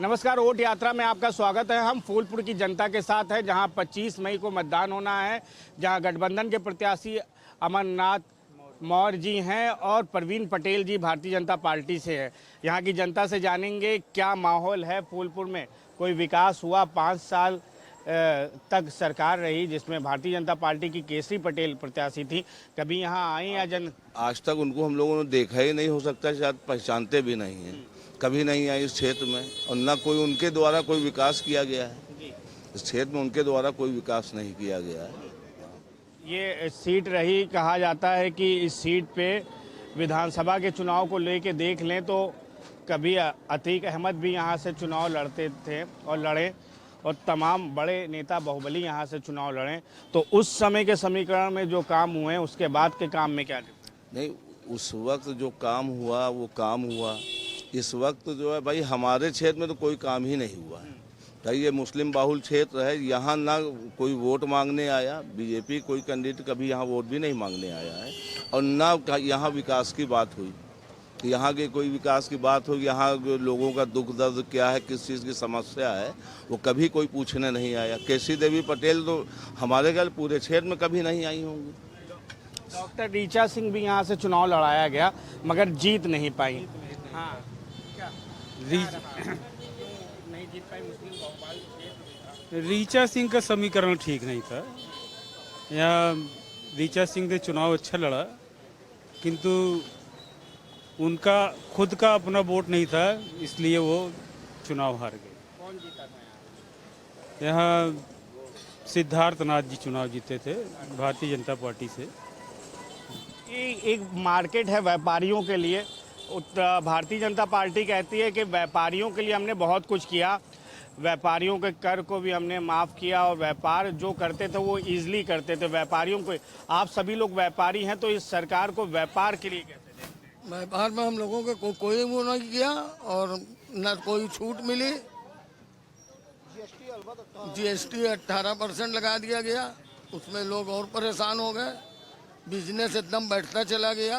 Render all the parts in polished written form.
नमस्कार, वोट यात्रा में आपका स्वागत है। हम फूलपुर की जनता के साथ हैं, जहां 25 मई को मतदान होना है, जहां गठबंधन के प्रत्याशी अमरनाथ मौर्य जी हैं और प्रवीण पटेल जी भारतीय जनता पार्टी से हैं। यहां की जनता से जानेंगे क्या माहौल है फूलपुर में, कोई विकास हुआ। 5 साल तक सरकार रही जिसमें भारतीय जनता पार्टी की केसरी पटेल प्रत्याशी थी। कभी यहाँ आए या आज तक उनको हम लोगों ने देखा ही नहीं, हो सकता शायद पहचानते भी नहीं हैं। कभी नहीं आई इस क्षेत्र में, और ना कोई उनके द्वारा कोई विकास किया गया है। इस क्षेत्र में उनके द्वारा कोई विकास नहीं किया गया है। ये सीट रही, कहा जाता है कि इस सीट पे विधानसभा के चुनाव को लेके देख लें तो कभी अतीक अहमद भी यहाँ से चुनाव लड़ते थे और लड़े, और तमाम बड़े नेता बाहुबली यहाँ से चुनाव लड़े। तो उस समय के समीकरण में जो काम हुए उसके बाद के काम में क्या नहीं, उस वक्त जो काम हुआ वो काम हुआ। इस वक्त जो है भाई, हमारे क्षेत्र में तो कोई काम ही नहीं हुआ है भाई। ये मुस्लिम बाहुल क्षेत्र है, यहाँ ना कोई वोट मांगने आया। बीजेपी कोई कैंडिडेट कभी यहाँ वोट भी नहीं मांगने आया है, और ना यहाँ विकास की बात हुई। यहाँ के कोई विकास की बात हो, यहाँ लोगों का दुख दर्द क्या है, किस चीज़ की समस्या है, वो कभी कोई पूछने नहीं आया। केसरी देवी पटेल तो हमारे घर पूरे क्षेत्र में कभी नहीं आई होंगी। डॉक्टर ऋचा सिंह भी यहाँ से चुनाव लड़ाया गया मगर जीत नहीं पाई। हाँ, नहीं जीत पाई। मुस्लिम बहुपाल ऋचा सिंह का समीकरण ठीक नहीं था। यहाँ ऋचा सिंह ने चुनाव अच्छा लड़ा, किंतु उनका खुद का अपना वोट नहीं था, इसलिए वो चुनाव हार गए। कौन जीता था यहाँ सिद्धार्थ नाथ जी चुनाव जीते थे भारतीय जनता पार्टी से। एक मार्केट है व्यापारियों के लिए। भारतीय जनता पार्टी कहती है कि व्यापारियों के लिए हमने बहुत कुछ किया, व्यापारियों के कर को भी हमने माफ़ किया, और व्यापार जो करते थे वो ईजिली करते थे। व्यापारियों को, आप सभी लोग व्यापारी हैं, तो इस सरकार को व्यापार के लिए कैसे देखते हैं? व्यापार में हम लोगों को कोई वो नहीं किया, और न कोई छूट मिली। जीएसटी 18% लगा दिया गया, उसमें लोग और परेशान हो गए। बिजनेस एकदम बैठता चला गया।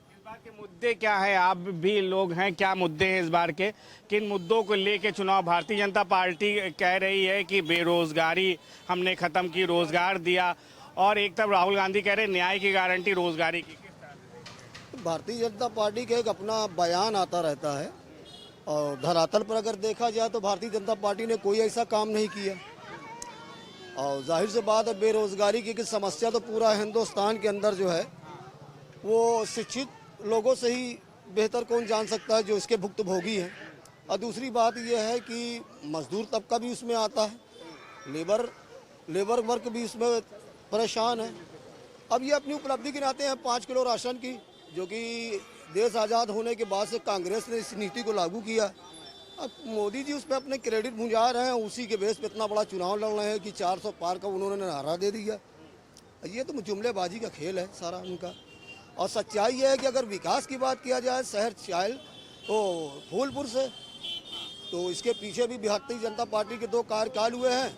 इस बार के मुद्दे क्या है? आप भी लोग हैं, क्या मुद्दे हैं इस बार के? किन मुद्दों को लेके चुनाव? भारतीय जनता पार्टी कह रही है कि बेरोजगारी हमने खत्म की, रोजगार दिया, और एक तरफ राहुल गांधी कह रहे हैं न्याय की गारंटी रोजगारी की। किस तरह? भारतीय जनता पार्टी का एक अपना बयान आता रहता है, और धरातल पर अगर देखा जाए तो भारतीय जनता पार्टी ने कोई ऐसा काम नहीं किया। और जाहिर से बात है, बेरोजगारी की समस्या तो पूरा हिंदुस्तान के अंदर जो है वो शिक्षित लोगों से ही बेहतर कौन जान सकता है जो इसके भुक्तभोगी हैं। और दूसरी बात यह है कि मजदूर तबका भी उसमें आता है, लेबर वर्ग भी इसमें परेशान है। अब ये अपनी उपलब्धि गिनाते हैं 5 किलो राशन की, जो कि देश आज़ाद होने के बाद से कांग्रेस ने इस नीति को लागू किया। अब मोदी जी उस पर अपने क्रेडिट भुंजा रहे हैं, उसी के बेस पे इतना बड़ा चुनाव लड़ रहे हैं कि 400 पार का उन्होंने नारा दे दिया। ये तो जुमलेबाजी का खेल है सारा उनका। और सच्चाई ये है कि अगर विकास की बात किया जाए शहर चाइल तो फूलपुर से, तो इसके पीछे भी भारतीय जनता पार्टी के 2 कार्यकाल हुए हैं।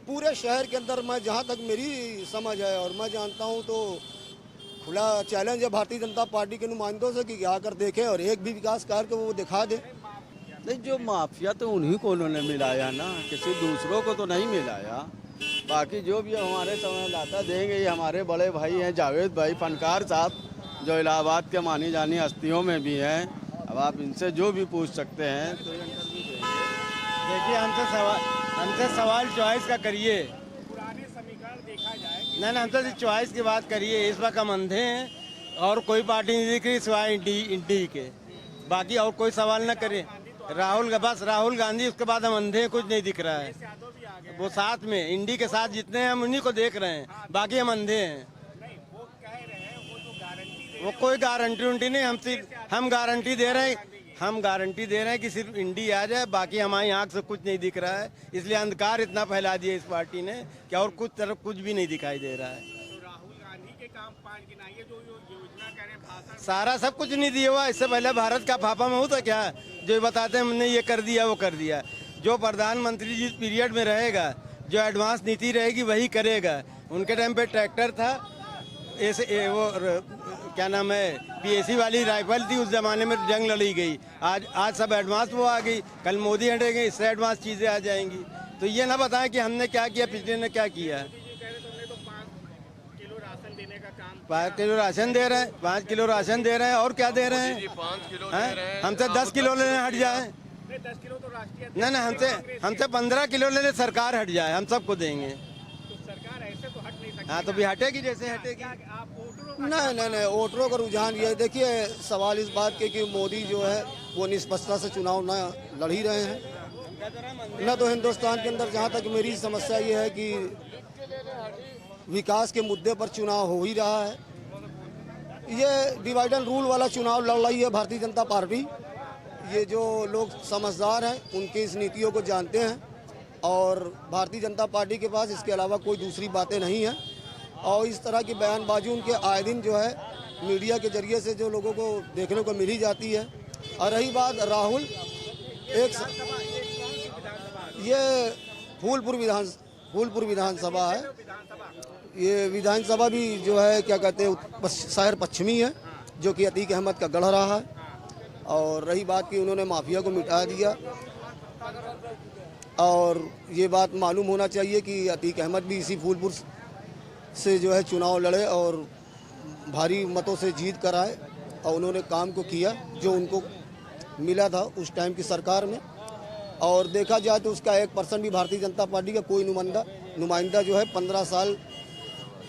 पूरे शहर के अंदर, मैं जहाँ तक मेरी समझ है और मैं जानता हूँ, तो खुला चैलेंज है भारतीय जनता पार्टी के नुमाइंदों से कि आकर देखें और एक भी विकास कार्य को वो दिखा दें। नहीं, जो माफिया तो उन्हीं को उन्होंने मिलाया ना, किसी दूसरों को तो नहीं मिलाया। बाकी जो भी हमारे संवाददाता देंगे, ये हमारे बड़े भाई हैं जावेद भाई फनकार साहब, जो इलाहाबाद के मानी जानी हस्तियों में भी हैं। अब आप इनसे जो भी पूछ सकते हैं तो इंटरव्यू देंगे। देखिए, हमसे सवाल चॉइस का करिए। पुराने समीकरण देखा जाए, नहीं, हमसे चॉइस की बात करिए। इस वक्त हम अंधे हैं और कोई पार्टी नहीं दिख रही सिवाय इंडी के। बाकी और कोई सवाल न करिए। बस राहुल गांधी, उसके बाद हम अंधे, कुछ नहीं दिख रहा है। वो साथ में इंडी के साथ जितने हैं हम उन्हीं को देख रहे हैं, बाकी हम अंधे हैं। वो कह रहे हैं वो जो गारंटी वो कोई गारंटी नहीं, हम गारंटी दे रहे हैं। हम गारंटी दे रहे हैं कि सिर्फ इंडी आ जाए, बाकी हमारी आंख से कुछ नहीं दिख रहा है। इसलिए अंधकार इतना फैला दिया इस पार्टी ने कि और कुछ तरफ कुछ भी नहीं दिखाई दे रहा है। तो राहुल गांधी के काम 5 गिनाइए, जो योजना कह रहे हैं, भाषण सारा सब कुछ नहीं दिया हुआ। इससे पहले भारत का फाफा में होता क्या, जो बताते हैं हमने ये कर दिया वो कर दिया। जो प्रधानमंत्री जिस पीरियड में रहेगा, जो एडवांस नीति रहेगी वही करेगा। उनके टाइम पे ट्रैक्टर था, ऐसे वो क्या नाम है पीएसी वाली राइफल थी, उस जमाने में जंग लड़ी गई। आज सब एडवांस वो आ गई, कल मोदी हटेंगे, इससे एडवांस चीज़ें आ जाएंगी। तो ये ना बताएं कि हमने क्या किया, पिछले ने क्या किया है। 5 किलो राशन दे रहे हैं, 5 किलो राशन दे रहे हैं, और क्या दे रहे हैं? 5 किलो हैं? दे रहे हैं। हमसे 10 किलो लेने हट जाए। 10 किलो तो राष्ट्रीय नहीं, हमसे 15 किलो लेने सरकार हट जाए, हम सबको देंगे। तो सरकार ऐसे तो हट नहीं सकती। हाँ, तो भी हटेगी जैसे हटेगी। आप वोटरों नहीं, वोटरों का रुझान ये है। देखिए, सवाल इस बात के कि मोदी जो है वो निष्पक्षता से चुनाव न लड़ ही रहे हैं। न तो हिंदुस्तान के अंदर, जहाँ तक मेरी समस्या ये है कि विकास के मुद्दे पर चुनाव हो ही रहा है। ये डिवाइड एंड रूल वाला चुनाव लड़ रही है भारतीय जनता पार्टी। ये जो लोग समझदार हैं उनकी इस नीतियों को जानते हैं, और भारतीय जनता पार्टी के पास इसके अलावा कोई दूसरी बातें नहीं हैं। और इस तरह की बयानबाजी उनके आए दिन जो है मीडिया के जरिए से जो लोगों को देखने को मिल ही जाती है। और रही बात राहुल, ये फूलपुर विधानसभा है। ये विधानसभा भी जो है क्या कहते हैं शहर पश्चिमी है, जो कि अतीक अहमद का गढ़ रहा है। और रही बात कि उन्होंने माफिया को मिटा दिया, और ये बात मालूम होना चाहिए कि अतीक अहमद भी इसी फूलपुर से जो है चुनाव लड़े और भारी मतों से जीत कर आए, और उन्होंने काम को किया जो उनको मिला था उस टाइम की सरकार में। और देखा जाए तो उसका 1% भी भारतीय जनता पार्टी का कोई नुमाइंदा जो है 15 साल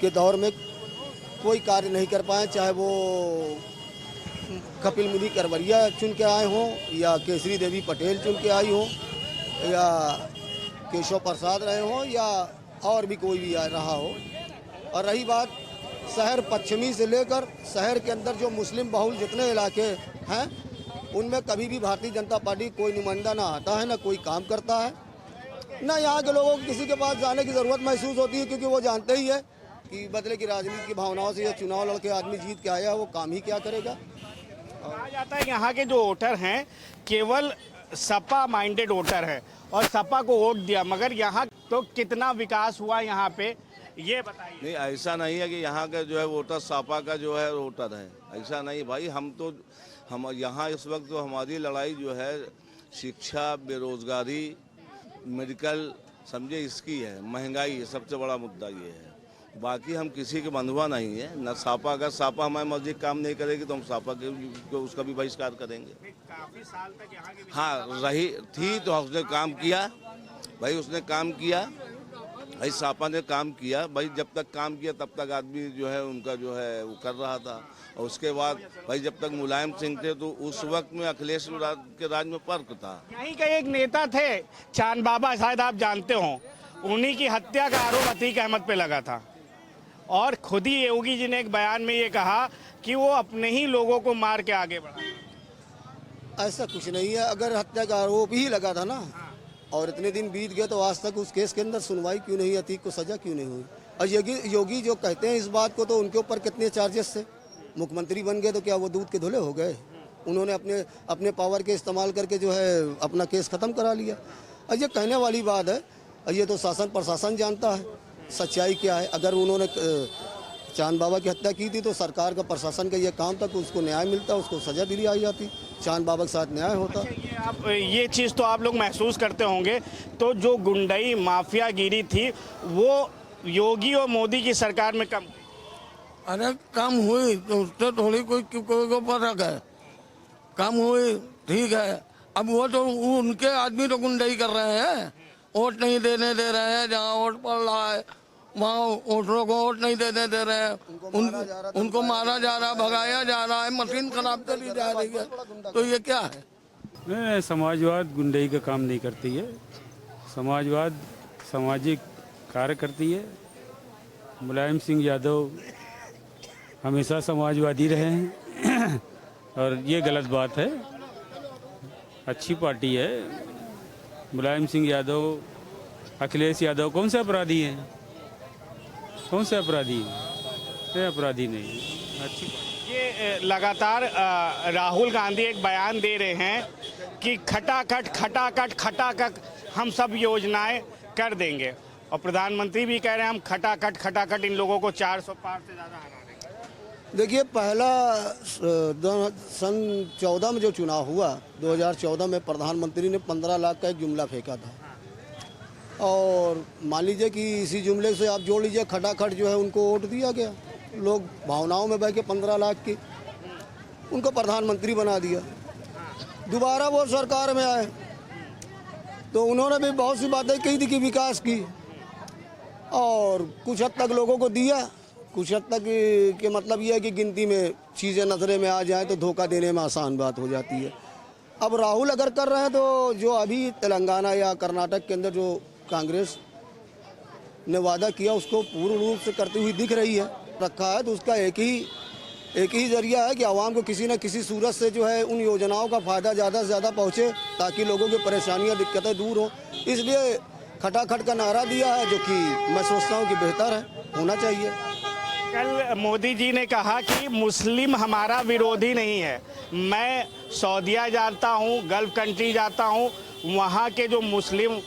के दौर में कोई कार्य नहीं कर पाए, चाहे वो कपिल मुनि करवरिया चुन के आए हों, या केसरी देवी पटेल चुन के आई हों, या केशव प्रसाद रहे हों, या और भी कोई भी रहा हो। और रही बात शहर पश्चिमी से लेकर शहर के अंदर जो मुस्लिम बहुल जितने इलाके हैं, उनमें कभी भी भारतीय जनता पार्टी कोई नुमाइंदा ना आता है, ना कोई काम करता है, ना यहाँ के लोगों को किसी के पास जाने की ज़रूरत महसूस होती है, क्योंकि वो जानते ही है कि बदले की राजनीति की भावनाओं से ये चुनाव लड़के आदमी जीत के आया, वो काम ही क्या करेगा। कहा जाता है कि यहाँ के जो वोटर हैं केवल सपा माइंडेड वोटर है और सपा को वोट दिया, मगर यहाँ तो कितना विकास हुआ यहाँ पे ये बताइए। नहीं, ऐसा नहीं है कि यहाँ का जो है वोटर सपा का जो है वोटर है, ऐसा नहीं भाई। हम यहाँ इस वक्त तो हमारी लड़ाई जो है शिक्षा, बेरोजगारी, मेडिकल, समझे इसकी है, महंगाई है, सबसे बड़ा मुद्दा ये है। बाकी हम किसी के बंधुआ नहीं है, न सापा का। सापा हमारी मस्जिद काम नहीं करेगी तो हम सापा के उसका भी बहिष्कार करेंगे। काफी साल तक यहाँ की हाँ रही थी तो उसने काम किया भाई, उसने काम किया भाई, सापा ने काम किया भाई। जब तक काम किया तब तक आदमी जो है उनका जो है वो कर रहा था। और उसके बाद भाई जब तक मुलायम सिंह थे तो उस वक्त में अखिलेश के राज में फर्क था। यहीं का एक नेता थे चांद बाबा, शायद आप जानते हो, उन्हीं की हत्या का आरोप अतीक अहमद पे लगा था। और खुद ही योगी जी ने एक बयान में ये कहा कि वो अपने ही लोगों को मार के आगे बढ़ा। ऐसा कुछ नहीं है। अगर हत्या का आरोप ही लगा था ना, और इतने दिन बीत गए, तो आज तक उस केस के अंदर सुनवाई क्यों नहीं, अतीक को सजा क्यों नहीं हुई? और योगी जो कहते हैं इस बात को, तो उनके ऊपर कितने चार्जेस थे? मुख्यमंत्री बन गए तो क्या वो दूध के धुले हो गए? उन्होंने अपने पावर के इस्तेमाल करके जो है अपना केस ख़त्म करा लिया। और ये कहने वाली बात है, ये तो शासन प्रशासन जानता है सच्चाई क्या है। अगर उन्होंने चांद बाबा की हत्या की थी तो सरकार का, प्रशासन का ये काम था कि उसको न्याय मिलता, उसको सजा दिलाई आई जाती, चांद बाबा के साथ न्याय होता। ये चीज़ तो आप लोग महसूस करते होंगे। तो जो गुंडई माफियागिरी थी वो योगी और मोदी की सरकार में कम। अरे कम हुई तो उससे थोड़ी कोई को फर्क है। कम हुई ठीक है, अब वो तो उनके आदमी तो गुंडई कर रहे हैं, वोट नहीं देने दे रहे हैं। जहाँ वोट पड़ रहा है वहाँ वोटरों को वोट नहीं देने दे रहे हैं, उनको मारा जा रहा, भगाया जा रहा है, मशीन खराब करी जा रही है। तो ये क्या है? नहीं, समाजवाद गुंडई का काम नहीं करती है। समाजवाद सामाजिक कार्य करती है। मुलायम सिंह यादव हमेशा समाजवादी रहे हैं और ये गलत बात है। अच्छी पार्टी है। मुलायम सिंह यादव, अखिलेश यादव कौन से अपराधी हैं? कौन से अपराधी हैं? अपराधी नहीं। अच्छी ये लगातार राहुल गांधी एक बयान दे रहे हैं कि खटाखट खटाखट खटाखट हम सब योजनाएं कर देंगे, और प्रधानमंत्री भी कह रहे हैं हम खटाखट खटाखट इन लोगों को 400 पार से ज़्यादा हरा देंगे। देखिए पहला सन 14 में जो चुनाव हुआ, 2014 में प्रधानमंत्री ने 15 लाख का एक जुमला फेंका था, और मान लीजिए कि इसी जुमले से आप जोड़ लीजिए खटाखट जो है उनको वोट दिया गया। लोग भावनाओं में बह के 15 लाख की उनको प्रधानमंत्री बना दिया। दोबारा वो सरकार में आए तो उन्होंने भी बहुत सी बातें कही थी कि विकास की, और कुछ हद तक लोगों को दिया, कुछ हद तक के मतलब ये है कि गिनती में चीज़ें नज़रे में आ जाएं तो धोखा देने में आसान बात हो जाती है। अब राहुल अगर कर रहे हैं तो जो अभी तेलंगाना या कर्नाटक के अंदर जो कांग्रेस ने वादा किया उसको पूर्ण रूप से करती हुई दिख रही है, रखा है, तो उसका एक ही जरिया है कि आवाम को किसी न किसी सूरत से जो है उन योजनाओं का फ़ायदा ज़्यादा से ज़्यादा पहुँचे ताकि लोगों की परेशानियाँ दिक्कतें दूर हों। इसलिए खटाखट का नारा दिया है, जो कि मैं सोचता हूँ कि बेहतर है, होना चाहिए। कल मोदी जी ने कहा कि मुस्लिम हमारा विरोधी नहीं है। मैं सऊदीया जाता हूँ, गल्फ कंट्री जाता हूँ, वहाँ के जो मुस्लिम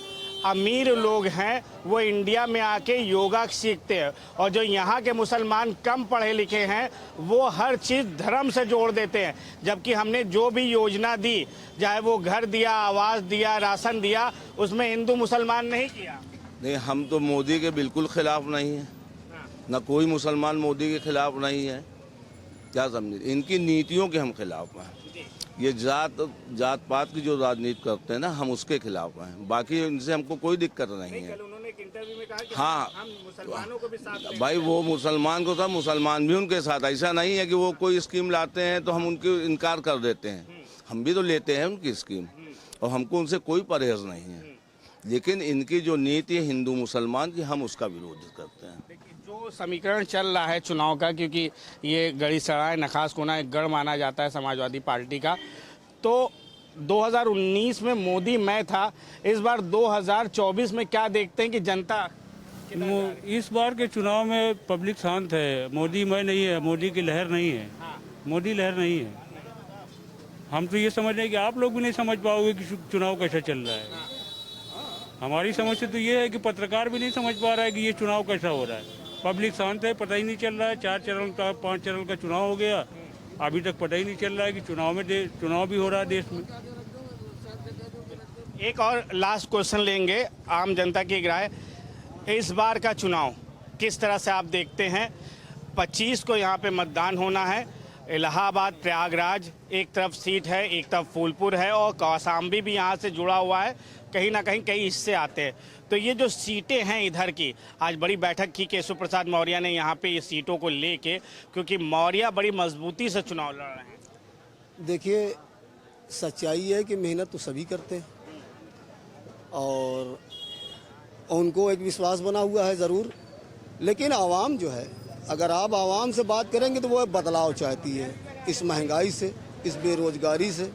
अमीर लोग हैं वो इंडिया में आके योगा सीखते हैं, और जो यहाँ के मुसलमान कम पढ़े लिखे हैं वो हर चीज़ धर्म से जोड़ देते हैं। जबकि हमने जो भी योजना दी, चाहे वो घर दिया, आवास दिया, राशन दिया, उसमें हिंदू मुसलमान नहीं किया। नहीं, हम तो मोदी के बिल्कुल खिलाफ नहीं है, ना कोई मुसलमान मोदी के खिलाफ नहीं है। क्या समझे, इनकी नीतियों के हम खिलाफ हैं। ये जात पात की जो राजनीति करते हैं ना, हम उसके खिलाफ हैं। बाकी इनसे हमको कोई दिक्कत नहीं है। उन्होंने एक इंटरव्यू में कहा कि हाँ, हम मुसलमानों को भी साथ लेंगे। भाई वो मुसलमान को था, मुसलमान भी उनके साथ। ऐसा नहीं है कि वो कोई स्कीम लाते हैं तो हम उनकी इनकार कर देते हैं। हम भी तो लेते हैं उनकी स्कीम, और हमको उनसे कोई परहेज नहीं है। लेकिन इनकी जो नीति है हिंदू मुसलमान की, हम उसका विरोध करते हैं। जो समीकरण चल रहा है चुनाव का, क्योंकि ये गढ़ीसराय नखास कोना एक गढ़ माना जाता है समाजवादी पार्टी का, तो 2019 में मोदी मैं था, इस बार 2024 में क्या देखते हैं कि जनता इस बार के चुनाव में पब्लिक शांत है। मोदी मैं नहीं है, मोदी की लहर नहीं है, मोदी लहर नहीं है। हम तो ये समझ रहे हैं कि आप लोग भी नहीं समझ पाओगे कि चुनाव कैसा चल रहा है। हमारी समझ से तो ये है कि पत्रकार भी नहीं समझ पा रहा है कि ये चुनाव कैसा हो रहा है। पब्लिक शांत है, पता ही नहीं चल रहा है। 4 चरण का 5 चरण का चुनाव हो गया, अभी तक पता ही नहीं चल रहा है कि चुनाव भी हो रहा है देश में। एक और लास्ट क्वेश्चन लेंगे, आम जनता की राय। इस बार का चुनाव किस तरह से आप देखते हैं? 25 को यहाँ पे मतदान होना है। इलाहाबाद प्रयागराज एक तरफ सीट है, एक तरफ फूलपुर है, और कौशाम्बी भी यहाँ से जुड़ा हुआ है। कहीं ना कहीं कई हिस्से आते हैं। तो ये जो सीटें हैं इधर की, आज बड़ी बैठक की केशव प्रसाद मौर्य ने यहाँ पे ये सीटों को लेके, क्योंकि मौर्य बड़ी मजबूती से चुनाव लड़ रहे हैं। देखिए, सच्चाई है कि मेहनत तो सभी करते हैं, और उनको एक विश्वास बना हुआ है ज़रूर। लेकिन आवाम जो है, अगर आप आवाम से बात करेंगे तो वो बदलाव चाहती है, इस महंगाई से, इस बेरोजगारी से,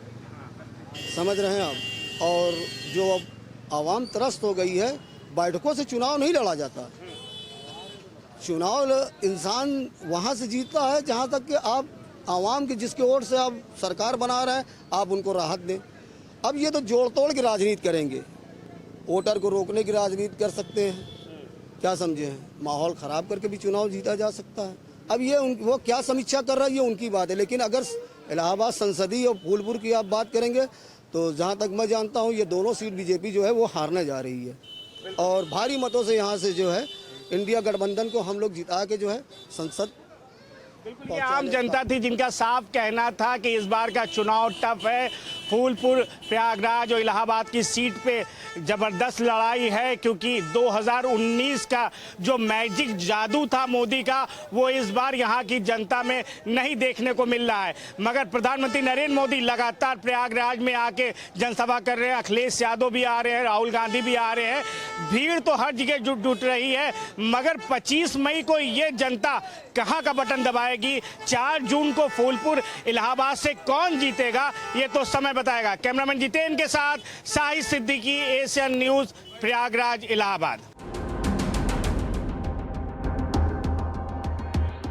समझ रहे हैं आप। और जो अब आवाम त्रस्त हो गई है, बैठकों से चुनाव नहीं लड़ा जाता। चुनाव इंसान वहाँ से जीतता है जहाँ तक कि आप आवाम की जिसके वोट से आप सरकार बना रहे हैं, आप उनको राहत दें। अब ये तो जोड़ तोड़ की राजनीति करेंगे, वोटर को रोकने की राजनीति कर सकते हैं, क्या समझे हैं, माहौल ख़राब करके भी चुनाव जीता जा सकता है। अब ये वो क्या समीक्षा कर रहा है ये उनकी बात है। लेकिन अगर इलाहाबाद संसदीय और फूलपुर की आप बात करेंगे तो जहाँ तक मैं जानता हूँ ये दोनों सीट बीजेपी जो है वो हारने जा रही है, और भारी मतों से यहाँ से जो है इंडिया गठबंधन को हम लोग जिता के जो है संसद। बिल्कुल, ये आम जनता थी जिनका साफ कहना था कि इस बार का चुनाव टफ है। फूलपुर, प्रयागराज और इलाहाबाद की सीट पे ज़बरदस्त लड़ाई है, क्योंकि 2019 का जो मैजिक जादू था मोदी का, वो इस बार यहाँ की जनता में नहीं देखने को मिल रहा है। मगर प्रधानमंत्री नरेंद्र मोदी लगातार प्रयागराज में आके जनसभा कर रहे हैं। अखिलेश यादव भी आ रहे हैं, राहुल गांधी भी आ रहे हैं। भीड़ तो हर जगह जुट रही है, मगर 25 मई को ये जनता कहाँ का बटन दबाएगी? 4 जून को फूलपुर, इलाहाबाद से कौन जीतेगा, ये तो समय बताएगा। कैमरामैन जितेन के साथ साहिद सिद्दीकी, एशियन न्यूज़, प्रयागराज, इलाहाबाद।